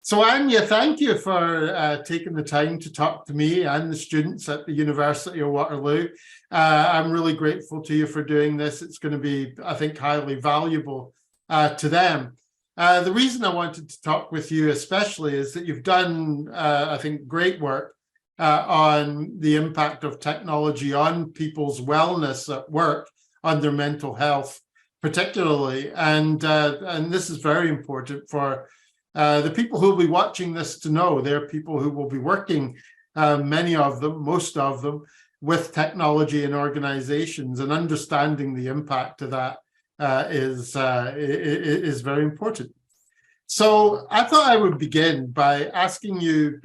So Anya, thank you for taking the time to talk to me and the students at the University of Waterloo. I'm really grateful to you for doing this. It's going to be, I think, highly valuable to them. The reason I wanted to talk with you especially is that you've done, I think, great work on the impact of technology on people's wellness at work, on their mental health particularly. And this is very important for the people who will be watching this to know. They're people who will be working, many of them, most of them, with technology in organizations, and understanding the impact of that is very important. So I thought I would begin by asking you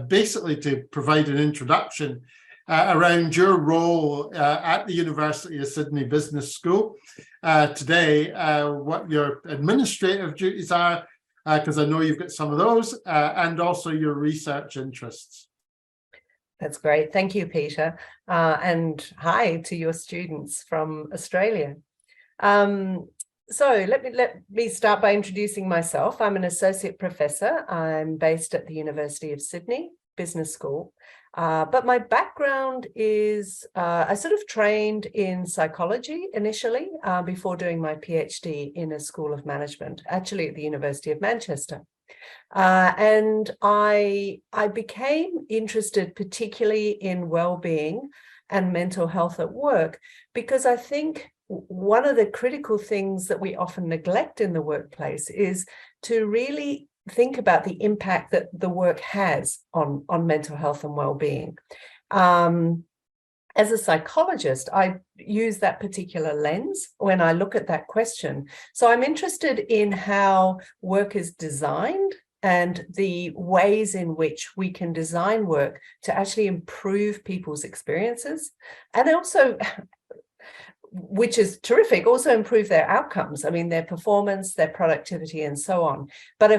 basically to provide an introduction around your role at the University of Sydney Business School today, what your administrative duties are, because I know you've got some of those, and also your research interests. That's great. Thank you, Peter. And hi to your students from Australia. So let me start by introducing myself. I'm an associate professor. I'm based at the University of Sydney Business School. But my background is I sort of trained in psychology initially before doing my PhD in a School of Management, actually at the University of Manchester. And I became interested particularly in well-being and mental health at work, because I think one of the critical things that we often neglect in the workplace is to really think about the impact that the work has on mental health and well-being. As a psychologist, I use that particular lens when I look at that question. So I'm interested in how work is designed and the ways in which we can design work to actually improve people's experiences, and also, which is terrific, also improve their outcomes. I mean, their performance, their productivity, and so on. But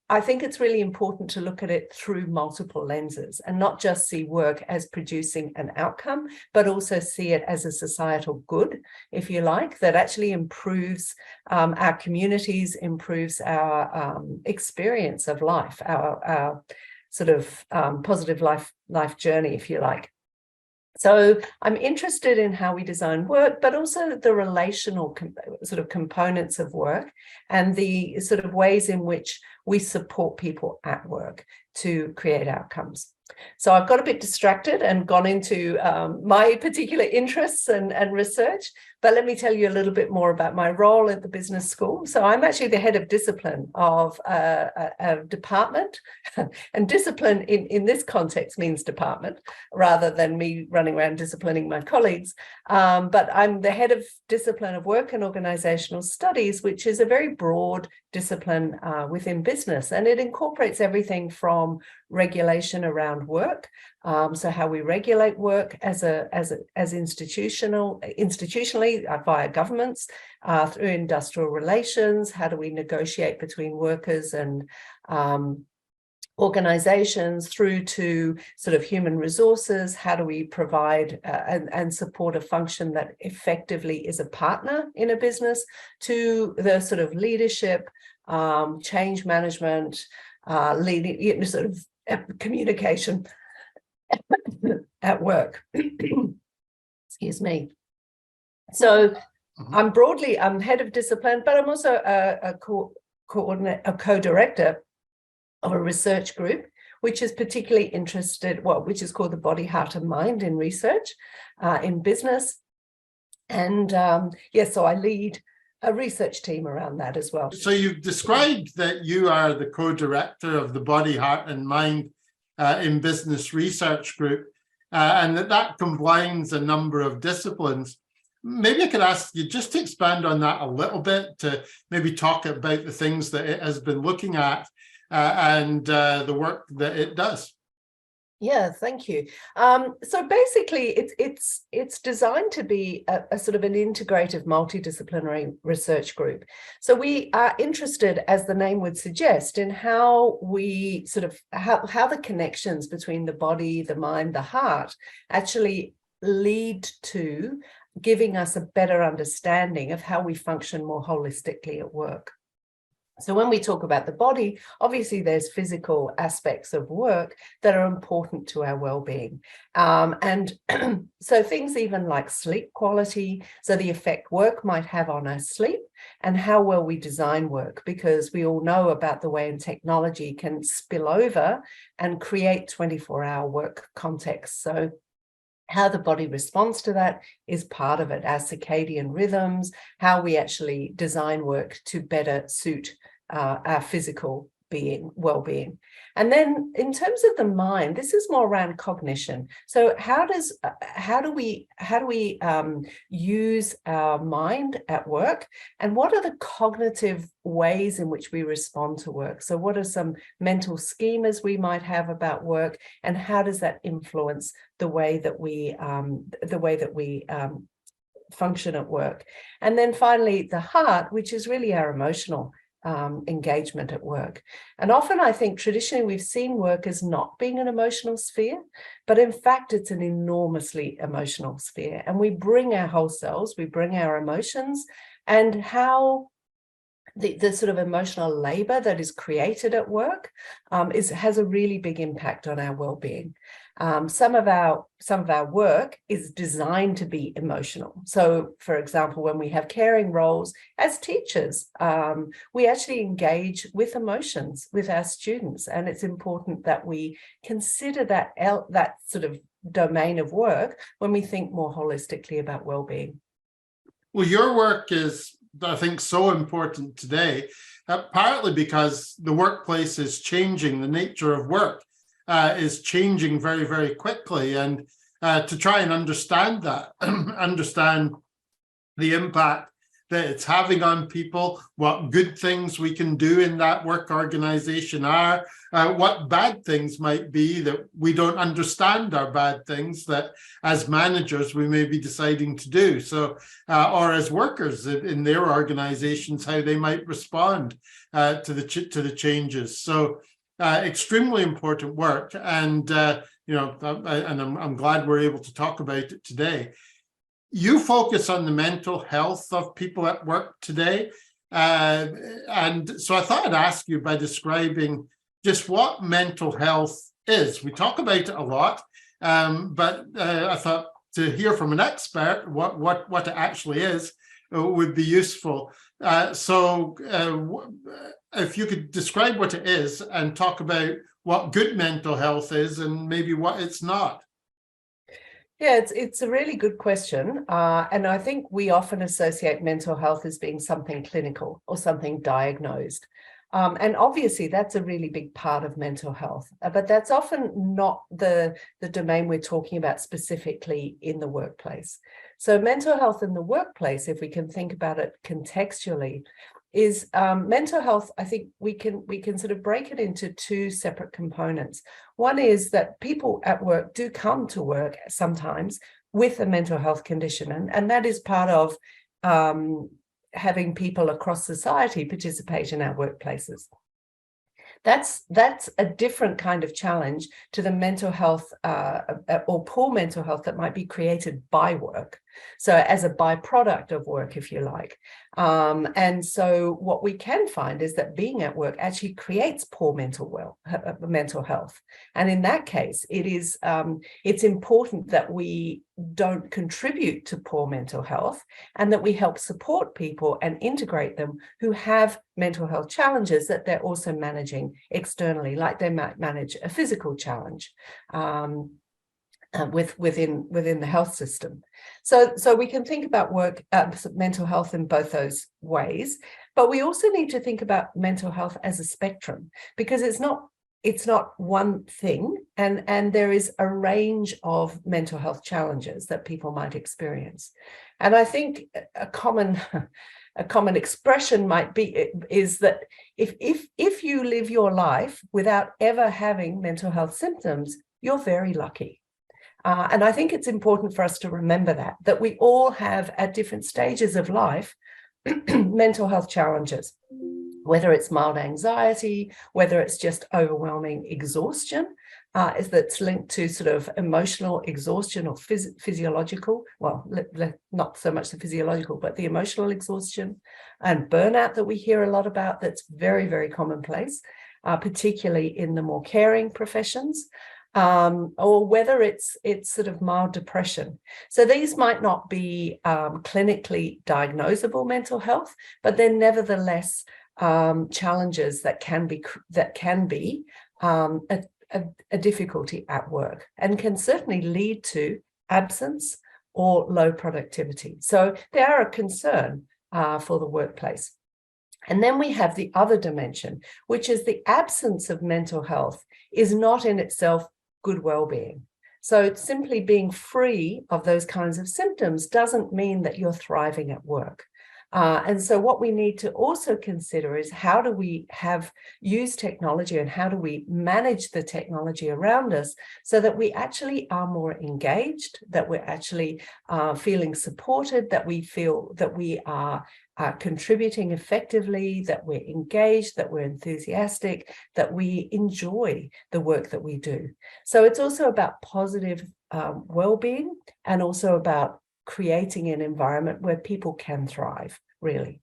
I think it's really important to look at it through multiple lenses and not just see work as producing an outcome, but also see it as a societal good, if you like, that actually improves our communities, improves our experience of life, our sort of positive life journey, if you like. So I'm interested in how we design work, but also the relational sort of components of work and the sort of ways in which we support people at work to create outcomes. So I've got a bit distracted and gone into my particular interests and research, but let me tell you a little bit more about my role at the business school. So I'm actually the head of discipline of a department, and discipline in this context means department rather than me running around disciplining my colleagues. But I'm the head of discipline of Work and Organisational Studies, which is a very broad discipline within business, and it incorporates everything from regulation around work, so how we regulate work as institutionally via governments, through industrial relations, how do we negotiate between workers and organizations, through to sort of human resources, how do we provide and support a function that effectively is a partner in a business, to the sort of leadership, change management, leading, sort of communication at work. Excuse me. So I'm head of discipline, but I'm also a co-director of a research group, which is particularly interested, which is called the Body, Heart and Mind in Research, in business. And so I lead a research team around that as well. So you've described that you are the co-director of the Body, Heart and Mind in Business Research Group, and that combines a number of disciplines. Maybe I could ask you just to expand on that a little bit, to maybe talk about the things that it has been looking at and the work that it does. Yeah, thank you. So basically, it's designed to be a sort of an integrative multidisciplinary research group. So we are interested, as the name would suggest, in how we sort of how the connections between the body, the mind, the heart actually lead to giving us a better understanding of how we function more holistically at work. So when we talk about the body, obviously there's physical aspects of work that are important to our well-being. And so things even like sleep quality, so the effect work might have on our sleep and how well we design work, because we all know about the way in technology can spill over and create 24-hour work context. So how the body responds to that is part of it, our circadian rhythms, how we actually design work to better suit our physical well-being. And then in terms of the mind, this is more around cognition. So how do we use our mind at work, and what are the cognitive ways in which we respond to work? So what are some mental schemas we might have about work, and how does that influence the way that we function at work? And then finally, the heart, which is really our emotional engagement at work. And often I think traditionally we've seen work as not being an emotional sphere, but in fact it's an enormously emotional sphere. And we bring our whole selves, we bring our emotions, and how the sort of emotional labor that is created at work has a really big impact on our well-being. Some of our work is designed to be emotional. So, for example, when we have caring roles as teachers, we actually engage with emotions with our students, and it's important that we consider that sort of domain of work when we think more holistically about well-being. Well, your work is, I think, so important today, partly because the workplace is changing, the nature of work is changing very, very quickly. And to try and understand that, understand the impact that it's having on people, what good things we can do in that work organization are, what bad things might be that we don't understand are bad things that as managers we may be deciding to do. So, or as workers in their organizations, how they might respond to the changes. So extremely important work. And, I'm glad we're able to talk about it today. You focus on the mental health of people at work today. And so I thought I'd ask you by describing just what mental health is. We talk about it a lot, but I thought to hear from an expert what it actually is would be useful. So if you could describe what it is and talk about what good mental health is and maybe what it's not. Yeah, it's a really good question. And I think we often associate mental health as being something clinical or something diagnosed. And obviously that's a really big part of mental health, but that's often not the domain we're talking about specifically in the workplace. So mental health in the workplace, if we can think about it contextually, is mental health. I think we can sort of break it into two separate components. One is that people at work do come to work sometimes with a mental health condition, and that is part of having people across society participate in our workplaces. That's a different kind of challenge to the mental health or poor mental health that might be created by work. So as a byproduct of work, if you like. And so what we can find is that being at work actually creates poor mental health. And in that case, it's important that we don't contribute to poor mental health, and that we help support people and integrate them who have mental health challenges that they're also managing externally, like they might manage a physical challenge within the health system. So we can think about work, mental health in both those ways, but we also need to think about mental health as a spectrum, because it's not one thing, and there is a range of mental health challenges that people might experience. And I think a common expression might be is that if you live your life without ever having mental health symptoms, you're very lucky. And I think it's important for us to remember that we all have at different stages of life mental health challenges, whether it's mild anxiety, whether it's just overwhelming exhaustion, is that's linked to sort of emotional exhaustion or physiological, well, not so much the physiological, but the emotional exhaustion and burnout that we hear a lot about. That's very, very commonplace, particularly in the more caring professions. Or whether it's sort of mild depression. So these might not be clinically diagnosable mental health, but they're nevertheless challenges that can be a difficulty at work and can certainly lead to absence or low productivity. So they are a concern for the workplace. And then we have the other dimension, which is the absence of mental health is not in itself good well-being. So simply being free of those kinds of symptoms doesn't mean that you're thriving at work. And so what we need to also consider is how do we use technology and how do we manage the technology around us so that we actually are more engaged, that we're actually feeling supported, that we feel that we are contributing effectively, that we're engaged, that we're enthusiastic, that we enjoy the work that we do. So it's also about positive well-being and also about creating an environment where people can thrive, really.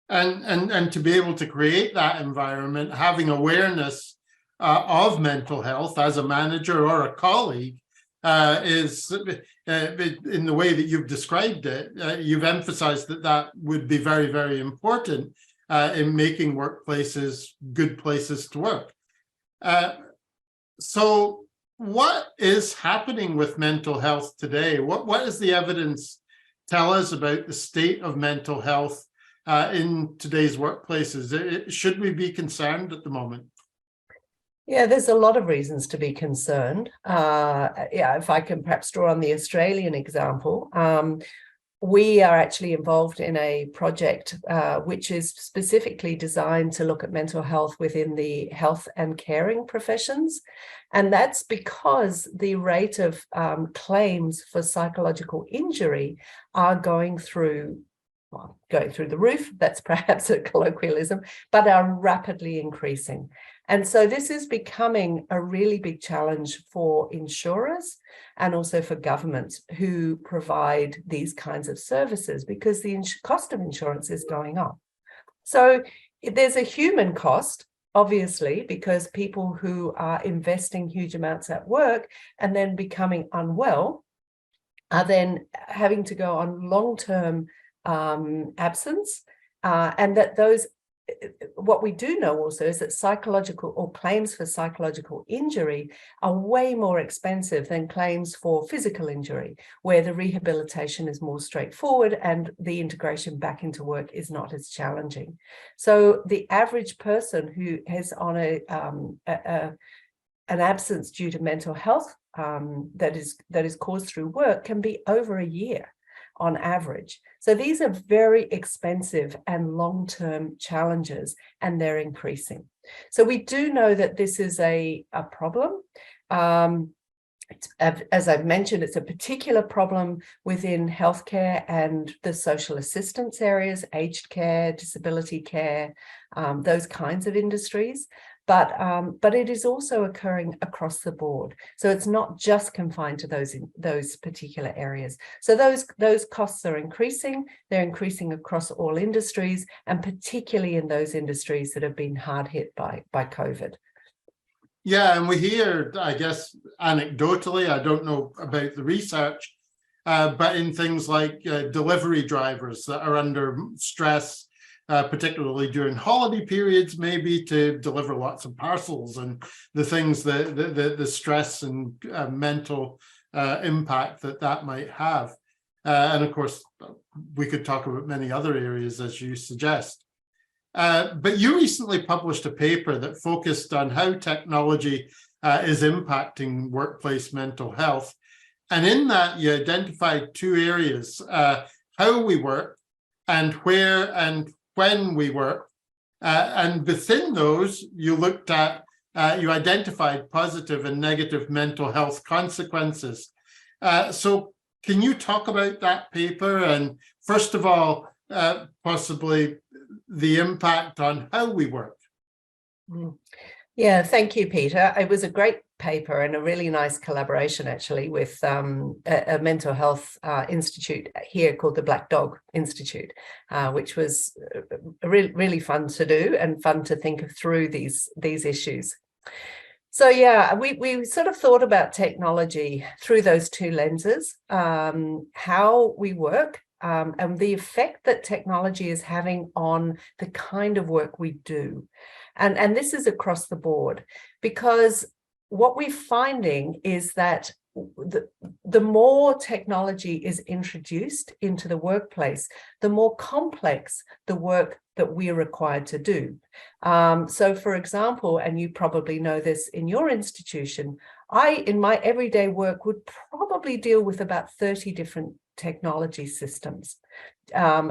And to be able to create that environment, having awareness of mental health as a manager or a colleague is in the way that you've described it, you've emphasized that would be very, very important in making workplaces good places to work. So what is happening with mental health today? What does the evidence tell us about the state of mental health in today's workplaces? Should we be concerned at the moment? Yeah, there's a lot of reasons to be concerned. If I can perhaps draw on the Australian example, we are actually involved in a project which is specifically designed to look at mental health within the health and caring professions. And that's because the rate of claims for psychological injury are going through the roof. That's perhaps a colloquialism, but are rapidly increasing. And so this is becoming a really big challenge for insurers and also for governments who provide these kinds of services because the cost of insurance is going up. So there's a human cost, obviously, because people who are investing huge amounts at work and then becoming unwell are then having to go on long-term absence, and that those, what we do know also is that psychological or claims for psychological injury are way more expensive than claims for physical injury, where the rehabilitation is more straightforward and the integration back into work is not as challenging. So the average person who is on an absence due to mental health that is caused through work can be over a year on average. So these are very expensive and long-term challenges, and they're increasing. So we do know that this is a problem. As I've mentioned, it's a particular problem within healthcare and the social assistance areas, aged care, disability care, those kinds of industries. But it is also occurring across the board. So it's not just confined to those particular areas. So those costs are increasing. They're increasing across all industries, and particularly in those industries that have been hard hit by COVID. Yeah, and we hear, I guess, anecdotally, I don't know about the research, but in things like delivery drivers that are under stress, particularly during holiday periods, maybe to deliver lots of parcels, and the things the stress and mental impact that might have. And of course, we could talk about many other areas, as you suggest. But you recently published a paper that focused on how technology is impacting workplace mental health. And in that, you identified two areas, how we work and where and when we work. And within those, you looked at, you identified positive and negative mental health consequences. So can you talk about that paper? And first of all, possibly the impact on how we work. Yeah, thank you, Peter. It was a great paper and a really nice collaboration actually with a mental health institute here called the Black Dog Institute, which was really fun to do and fun to think through these issues. So yeah, we sort of thought about technology through those two lenses, how we work and the effect that technology is having on the kind of work we do. And this is across the board, because what we're finding is that the more technology is introduced into the workplace, the more complex the work that we're required to do. So for example, and you probably know this in your institution, in my everyday work would probably deal with about 30 different technology systems,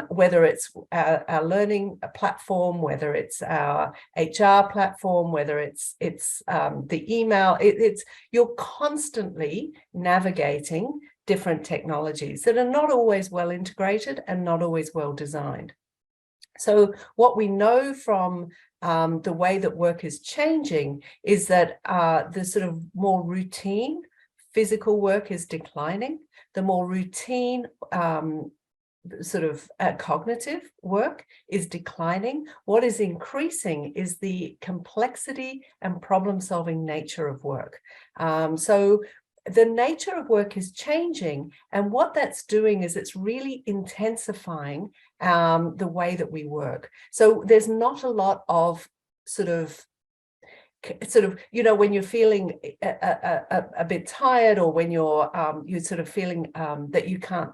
whether it's our learning platform, whether it's our HR platform, whether it's the email. You're constantly navigating different technologies that are not always well integrated and not always well designed. So what we know from the way that work is changing is that the sort of more routine physical work is declining. The more routine cognitive work is declining. What is increasing is the complexity and problem-solving nature of work. So the nature of work is changing, and what that's doing is it's really intensifying the way that we work. So there's not a lot of sort of, when you're feeling a bit tired, or when you're sort of feeling that you can't,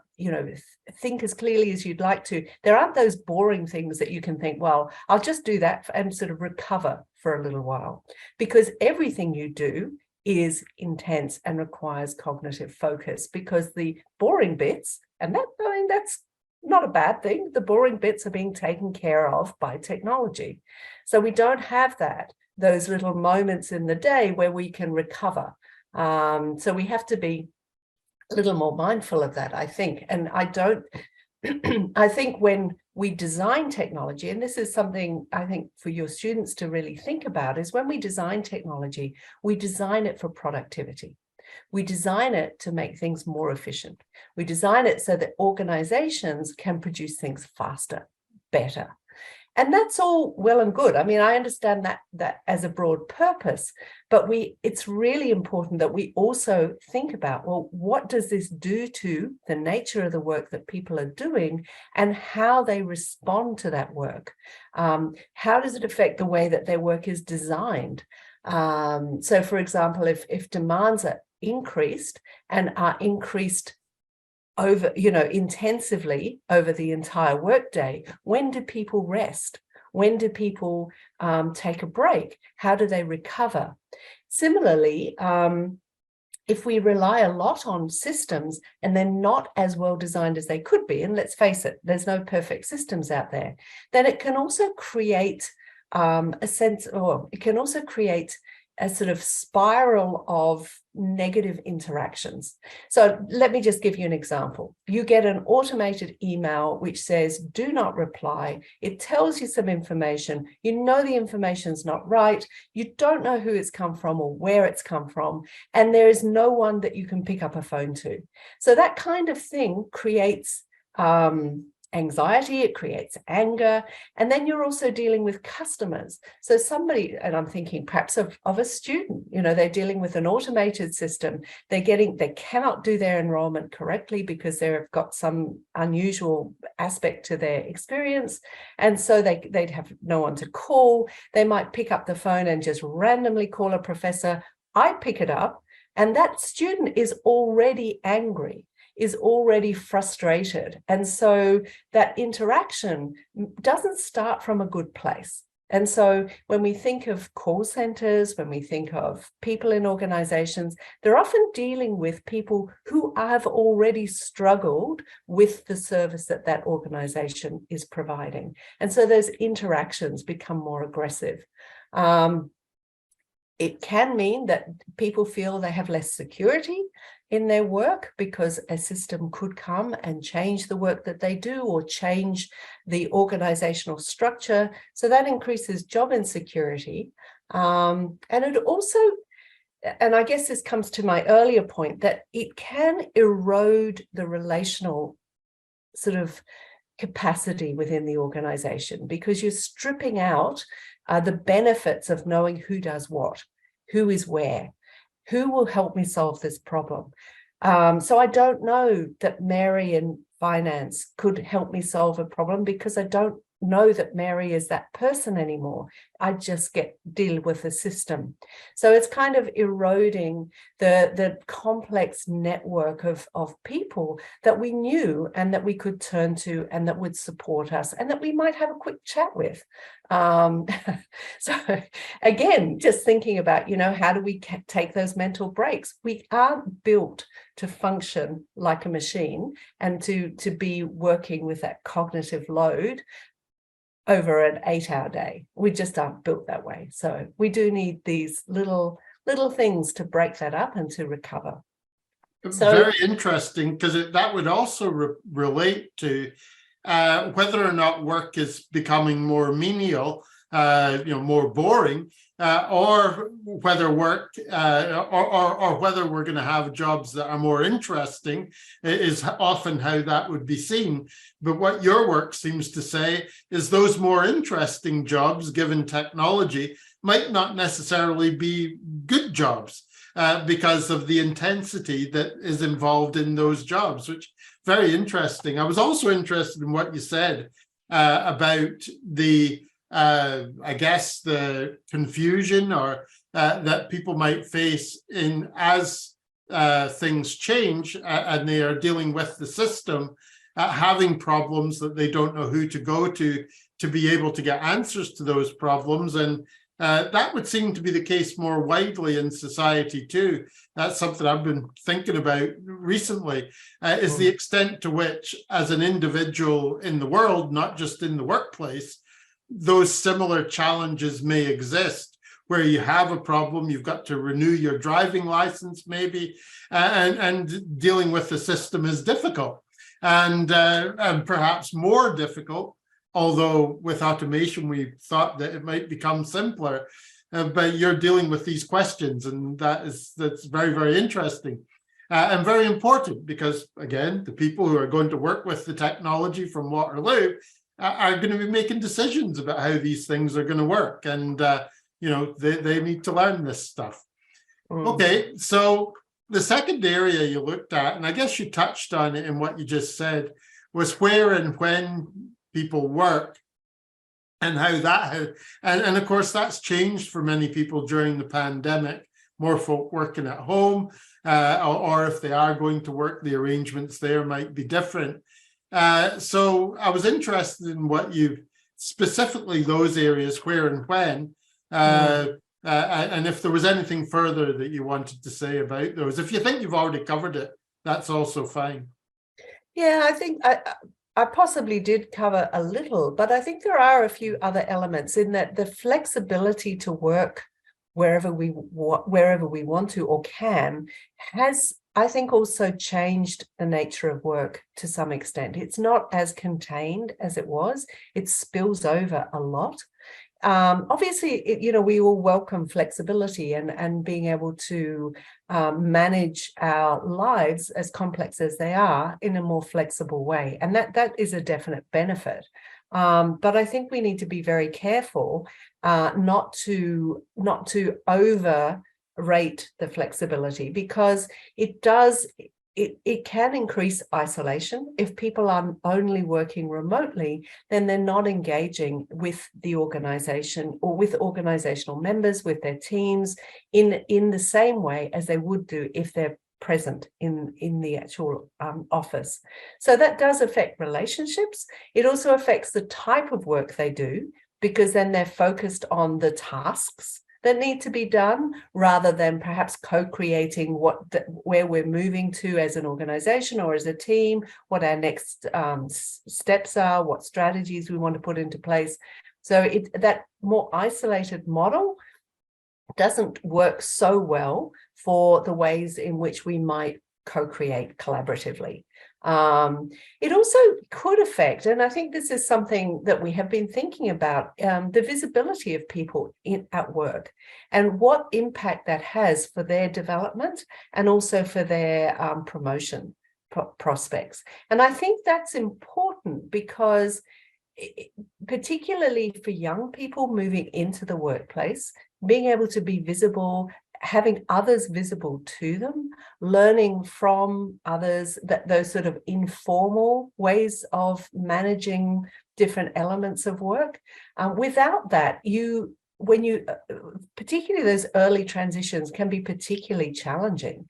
think as clearly as you'd like to, there aren't those boring things that you can think, well, I'll just do that and sort of recover for a little while, because everything you do is intense and requires cognitive focus, because the boring bits, and that's not a bad thing, the boring bits are being taken care of by technology. So we don't have those little moments in the day where we can recover. So we have to be a little more mindful of that, I think. And I think when we design technology, and this is something I think for your students to really think about, is when we design technology, we design it for productivity. We design it to make things more efficient. We design it so that organizations can produce things faster, better. And that's all well and good. I mean, I understand that as a broad purpose, but it's really important that we also think about, well, what does this do to the nature of the work that people are doing and how they respond to that work? How does it affect the way that their work is designed? So, for example, if demands are increased and are increased over, intensively over the entire workday, when do people rest? When do people take a break? How do they recover? Similarly, if we rely a lot on systems and they're not as well designed as they could be, and let's face it, there's no perfect systems out there, then it can also create a sort of spiral of negative interactions. So let me just give you an example. You get an automated email which says, do not reply. It tells you some information. You know the information's not right. You don't know who it's come from or where it's come from. And there is no one that you can pick up a phone to. So that kind of thing creates anxiety, it creates anger, and then you're also dealing with customers. So somebody, and I'm thinking perhaps of a student, they're dealing with an automated system. They cannot do their enrollment correctly because they've got some unusual aspect to their experience, and so they'd have no one to call. They might pick up the phone and just randomly call a professor. I pick it up, and that student is already angry, is already frustrated. And so that interaction doesn't start from a good place. And so when we think of call centers, when we think of people in organizations, they're often dealing with people who have already struggled with the service that organization is providing. And so those interactions become more aggressive. It can mean that people feel they have less security in their work because a system could come and change the work that they do or change the organizational structure. So that increases job insecurity. And it also and I guess this comes to my earlier point, that it can erode the relational sort of capacity within the organization, because you're stripping out the benefits of knowing who does what, who is where, who will help me solve this problem. So I don't know that Mary in finance could help me solve a problem, because I don't know that Mary is that person anymore. I just deal with the system. So it's kind of eroding the complex network of people that we knew and that we could turn to and that would support us and that we might have a quick chat with. So again, just thinking about, how do we take those mental breaks? We aren't built to function like a machine and to be working with that cognitive load over an 8-hour day. We just aren't built that way. So we do need these little things to break that up and to recover. So very interesting, because that would also relate to whether or not work is becoming more menial, more boring, or whether work or whether we're going to have jobs that are more interesting is often how that would be seen. But what your work seems to say is those more interesting jobs, given technology, might not necessarily be good jobs because of the intensity that is involved in those jobs, which is very interesting. I was also interested in what you said about the I guess the confusion or that people might face as things change and they are dealing with the system, having problems that they don't know who to go to be able to get answers to those problems. And that would seem to be the case more widely in society too. That's something I've been thinking about recently, is the extent to which, as an individual in the world, not just in the workplace, those similar challenges may exist, where you have a problem, you've got to renew your driving license maybe, and dealing with the system is difficult, and perhaps more difficult, although with automation we thought that it might become simpler, but you're dealing with these questions, and that's very, very interesting. And very important, because again, the people who are going to work with the technology from Waterloo are going to be making decisions about how these things are going to work, and they need to learn this stuff. Okay, so the second area you looked at, and I guess you touched on it in what you just said, was where and when people work, and how that and of course that's changed for many people during the pandemic. More folk working at home, or if they are going to work, the arrangements there might be different. So I was interested in what you, specifically those areas, where and when, and if there was anything further that you wanted to say about those. If you think you've already covered it, that's also fine. Yeah, I think I possibly did cover a little, but I think there are a few other elements in that the flexibility to work wherever we want to or can has, I think, also changed the nature of work to some extent. It's not as contained as it was. It spills over a lot. Obviously, we all welcome flexibility and being able to manage our lives, as complex as they are, in a more flexible way. And that is a definite benefit. But I think we need to be very careful not to overrate the flexibility, because it can increase isolation. If people are only working remotely, then they're not engaging with the organization or with organizational members, with their teams in the same way as they would do if they're present in the actual office. So that does affect relationships. It also affects the type of work they do, because then they're focused on the tasks that need to be done, rather than perhaps co-creating where we're moving to as an organization or as a team, what our next steps are, what strategies we want to put into place. So that more isolated model doesn't work so well for the ways in which we might co-create collaboratively. It also could affect, and I think this is something that we have been thinking about, the visibility of people at work and what impact that has for their development and also for their promotion prospects. And I think that's important because particularly for young people moving into the workplace, being able to be visible, having others visible to them, learning from others, that those sort of informal ways of managing different elements of work. Without that, particularly those early transitions can be particularly challenging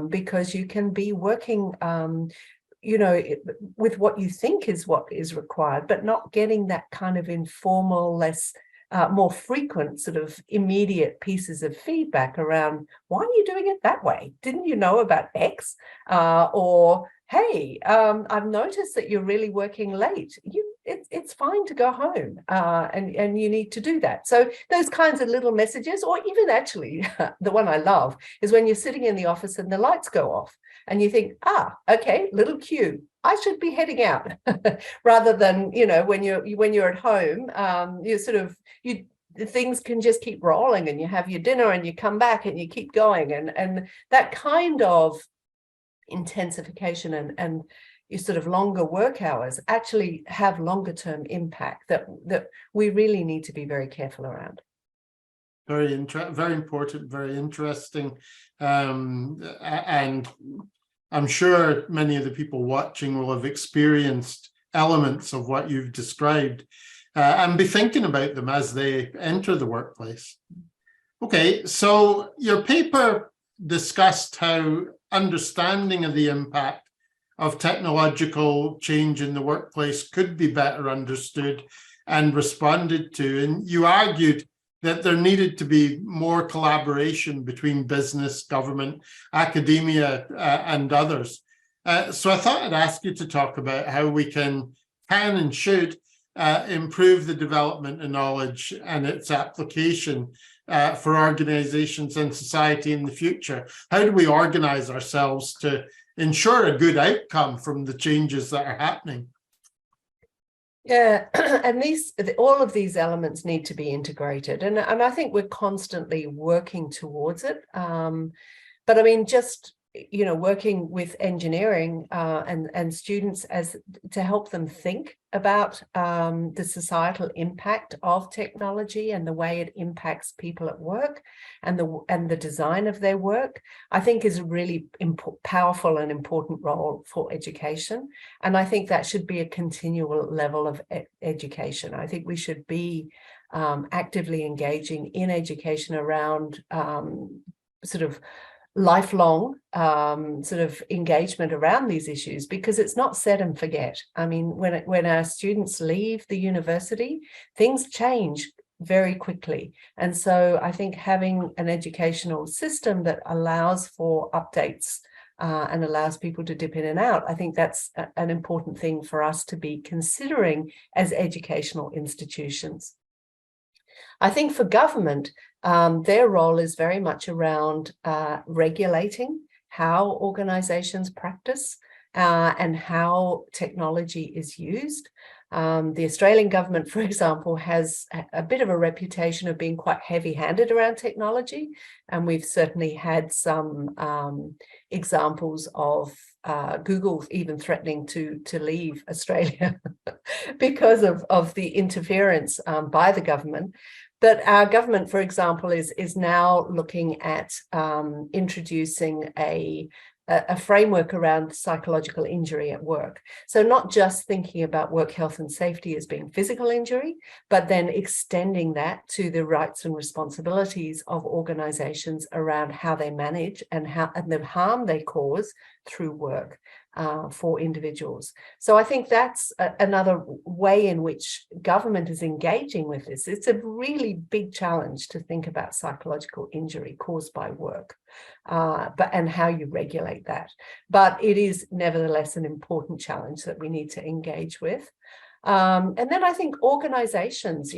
because you can be working with what you think is what is required, but not getting that kind of informal, more frequent sort of immediate pieces of feedback around, why are you doing it that way? Didn't you know about X? Or, hey, I've noticed that you're really working late. It's fine to go home and you need to do that. So those kinds of little messages, or even actually the one I love is when you're sitting in the office and the lights go off and you think, okay, little cue, I should be heading out, rather than, when you're at home, things can just keep rolling and you have your dinner and you come back and you keep going, and that kind of intensification and your sort of longer work hours actually have longer term impact that we really need to be very careful around. Very important, very interesting, and I'm sure many of the people watching will have experienced elements of what you've described and be thinking about them as they enter the workplace. Okay, so your paper discussed how understanding of the impact of technological change in the workplace could be better understood and responded to. And you argued that there needed to be more collaboration between business, government, academia, and others. So I thought I'd ask you to talk about how we can and should improve the development of knowledge and its application for organizations and society in the future. How do we organize ourselves to ensure a good outcome from the changes that are happening? Yeah, and all of these elements need to be integrated, and I think we're constantly working towards it. But I mean, just working with engineering and students to help them think about the societal impact of technology and the way it impacts people at work and the design of their work, I think is a really powerful and important role for education. And I think that should be a continual level of education. I think we should be actively engaging in education around sort of lifelong sort of engagement around these issues, because it's not set and forget. I mean, when our students leave the university, things change very quickly. And so I think having an educational system that allows for updates and allows people to dip in and out, I think that's an important thing for us to be considering as educational institutions. I think for government, their role is very much around regulating how organizations practice and how technology is used. The Australian government, for example, has a bit of a reputation of being quite heavy-handed around technology, and we've certainly had some examples of Google even threatening to leave Australia because of the interference by the government. But our government, for example, is now looking at introducing a framework around psychological injury at work. So not just thinking about work health and safety as being physical injury, but then extending that to the rights and responsibilities of organizations around how they manage and the harm they cause through work for individuals. So I think that's another way in which government is engaging with this. It's a really big challenge to think about psychological injury caused by work, and how you regulate that. But it is nevertheless an important challenge that we need to engage with. And then I think organizations,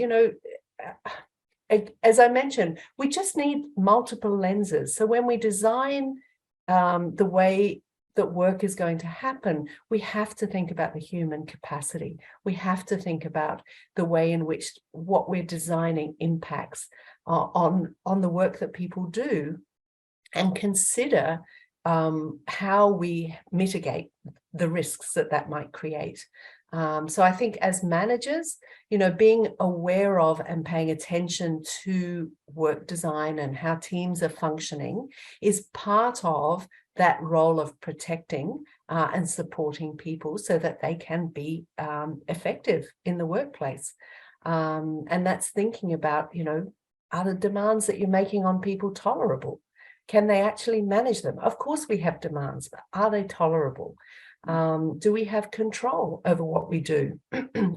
as I mentioned, we just need multiple lenses. So when we design the way that work is going to happen, we have to think about the human capacity. We have to think about the way in which what we're designing impacts on the work that people do, and consider how we mitigate the risks that might create. So I think as managers, being aware of and paying attention to work design and how teams are functioning is part of that role of protecting and supporting people so that they can be effective in the workplace. And that's thinking about, are the demands that you're making on people tolerable? Can they actually manage them? Of course we have demands, but are they tolerable? Do we have control over what we do?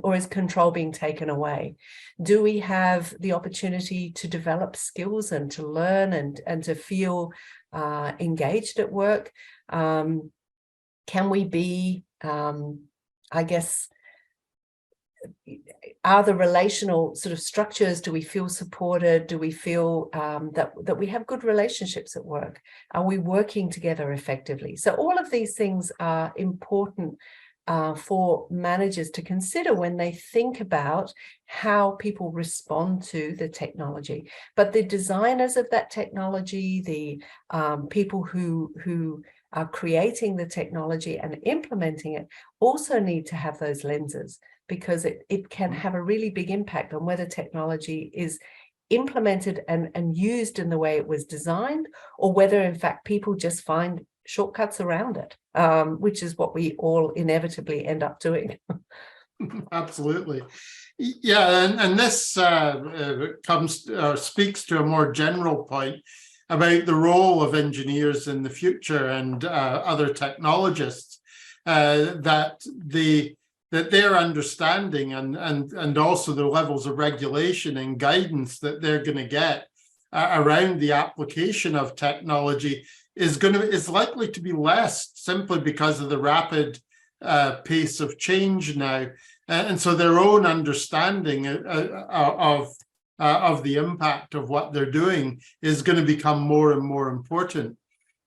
Or is control being taken away? Do we have the opportunity to develop skills and to learn and to feel engaged at work? Can we be, I guess, are the relational sort of structures, do we feel supported? Do we feel that we have good relationships at work? Are we working together effectively? So all of these things are important for managers to consider when they think about how people respond to the technology. But the designers of that technology, the people who are creating the technology and implementing it also need to have those lenses, because it can have a really big impact on whether technology is implemented and used in the way it was designed, or whether in fact people just find shortcuts around it, which is what we all inevitably end up doing. Absolutely. Yeah, and this speaks to a more general point about the role of engineers in the future and other technologists, that their understanding and also the levels of regulation and guidance that they're going to get around the application of technology is likely to be less, simply because of the rapid pace of change now, and so their own understanding of the impact of what they're doing is going to become more and more important.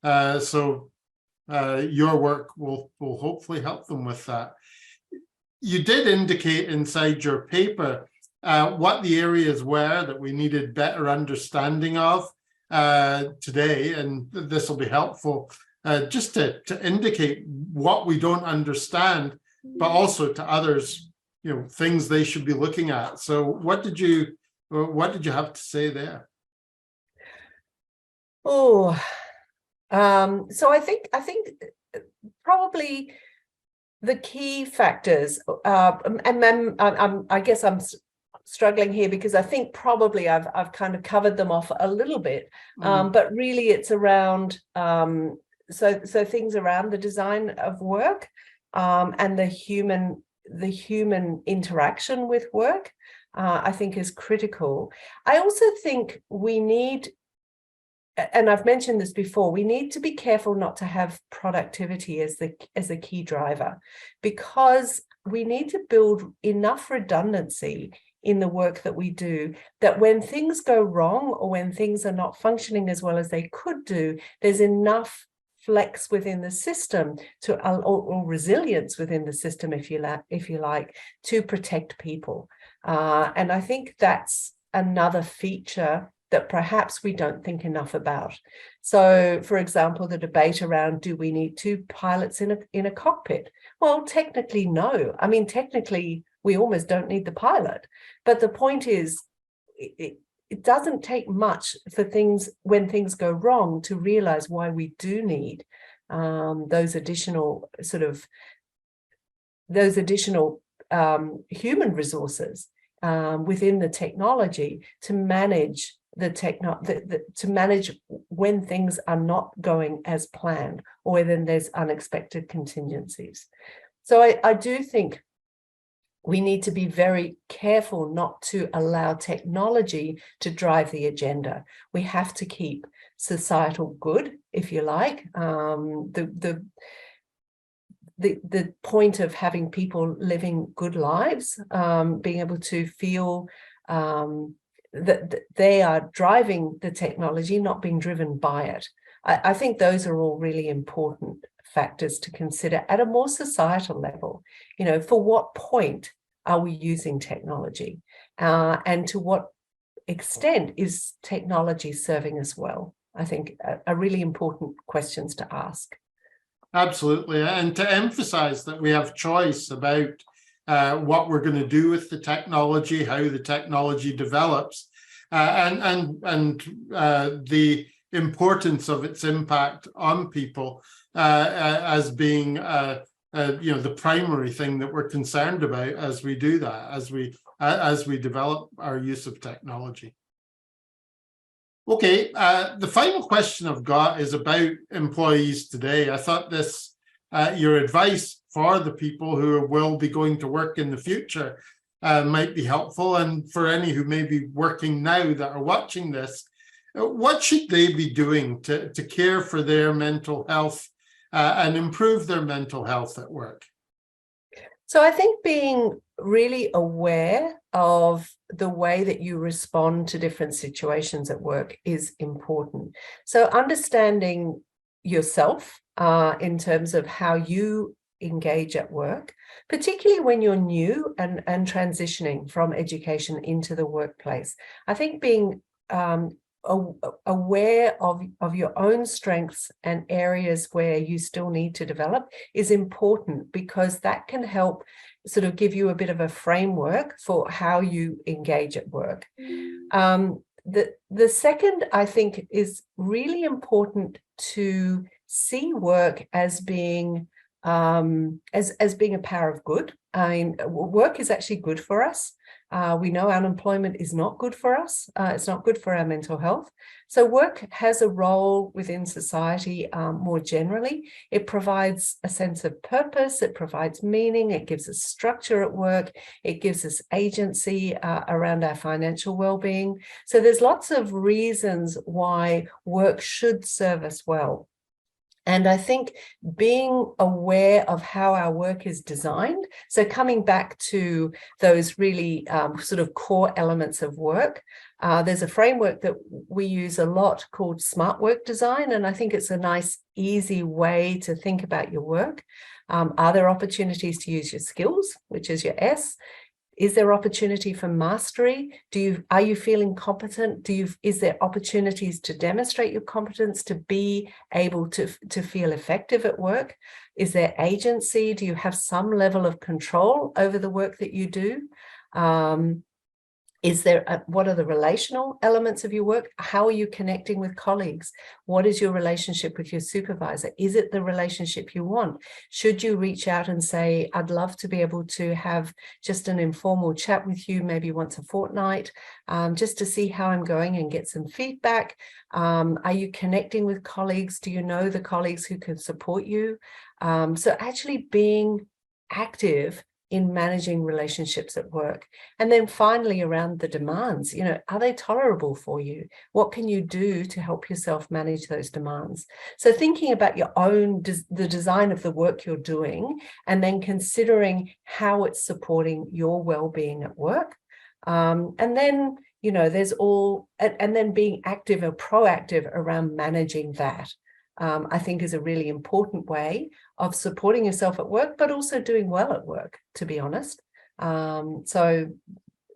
So your work will hopefully help them with that. You did indicate inside your paper what the areas were that we needed better understanding of today, and this will be helpful just to indicate what we don't understand, but also to others, things they should be looking at. So what did you have to say there? So I think probably the key factors, and then I guess I'm struggling here because I think probably I've kind of covered them off a little bit, but really it's around so things around the design of work and the human interaction with work, I think is critical. I also think we need, and I've mentioned this before, we need to be careful not to have productivity as a key driver, because we need to build enough redundancy in the work that we do, that when things go wrong or when things are not functioning as well as they could do, there's enough flex within the system or resilience within the system, if you like, to protect people. And I think that's another feature that perhaps we don't think enough about. So, for example, the debate around, do we need two pilots in a cockpit? Well, technically, no. I mean, technically, we almost don't need the pilot. But the point is, it doesn't take much for things, when things go wrong, to realize why we do need those additional human resources within the technology to manage to manage when things are not going as planned, or when there's unexpected contingencies. So I do think we need to be very careful not to allow technology to drive the agenda. We have to keep societal good, if you like. The point of having people living good lives, being able to feel that they are driving the technology, not being driven by it. I think those are all really important factors to consider at a more societal level. You know, for what point are we using technology, and to what extent is technology serving us well? I think are really important questions to ask. Absolutely. And to emphasize that we have choice about what we're going to do with the technology, how the technology develops, and the importance of its impact on people as being the primary thing that we're concerned about as we do that, as we develop our use of technology. Okay, the final question I've got is about employees today. I thought this, your advice for the people who will be going to work in the future might be helpful. And for any who may be working now that are watching this, what should they be doing to care for their mental health and improve their mental health at work? So I think being really aware of the way that you respond to different situations at work is important. So understanding yourself in terms of how you engage at work, particularly when you're new and transitioning from education into the workplace. I think being aware of your own strengths and areas where you still need to develop is important, because that can help sort of give you a bit of a framework for how you engage at work. The second, I think, is really important to see work as being as being a power of good. I mean, work is actually good for us. We know unemployment is not good for us. It's not good for our mental health. So work has a role within society more generally. It provides a sense of purpose. It provides meaning. It gives us structure at work. It gives us agency around our financial well-being. So there's lots of reasons why work should serve us well. And I think being aware of how our work is designed, so coming back to those really sort of core elements of work, there's a framework that we use a lot called smart work design, and I think it's a nice, easy way to think about your work. Are there opportunities to use your skills, which is your S? Is there opportunity for mastery? Are you feeling competent? Is there opportunities to demonstrate your competence, to be able to feel effective at work? Is there agency? Do you have some level of control over the work that you do? What are the relational elements of your work? How are you connecting with colleagues? What is your relationship with your supervisor? Is it the relationship you want? Should you reach out and say, I'd love to be able to have just an informal chat with you, maybe once a fortnight, just to see how I'm going and get some feedback? Are you connecting with colleagues? Do you know the colleagues who can support you? So actually being active in managing relationships at work. And then finally, around the demands, are they tolerable for you? What can you do to help yourself manage those demands? So thinking about your own, the design of the work you're doing, and then considering how it's supporting your well-being at work. And then, there's and then being active or proactive around managing that. I think is a really important way of supporting yourself at work, but also doing well at work, to be honest. So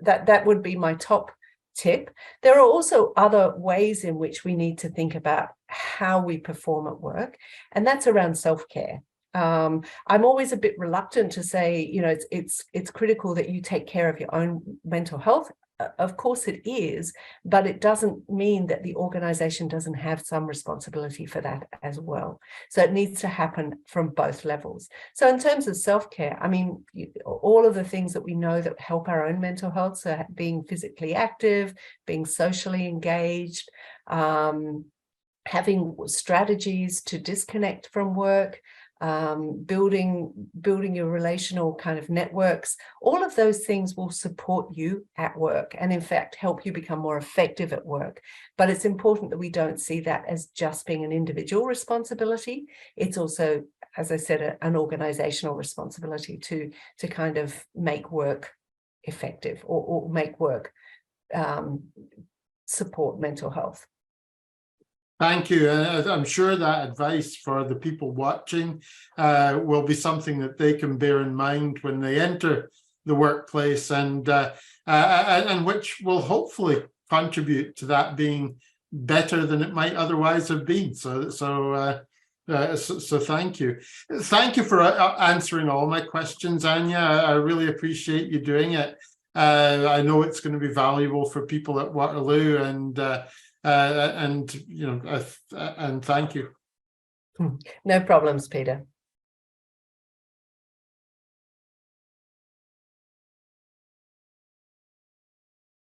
that would be my top tip. There are also other ways in which we need to think about how we perform at work, and that's around self-care. I'm always a bit reluctant to say, it's critical that you take care of your own mental health. Of course it is, but it doesn't mean that the organization doesn't have some responsibility for that as well. So it needs to happen from both levels. So in terms of self-care, I mean, all of the things that we know that help our own mental health, so being physically active, being socially engaged, having strategies to disconnect from work, building your relational kind of networks, all of those things will support you at work and in fact help you become more effective at work. But it's important that we don't see that as just being an individual responsibility. It's also, as I said, an organizational responsibility to kind of make work effective or make work support mental health. Thank you. I'm sure that advice for the people watching will be something that they can bear in mind when they enter the workplace, and which will hopefully contribute to that being better than it might otherwise have been. So thank you. Thank you for answering all my questions, Anya. I really appreciate you doing it. I know it's going to be valuable for people at Waterloo, and and thank you. No problems, Peter.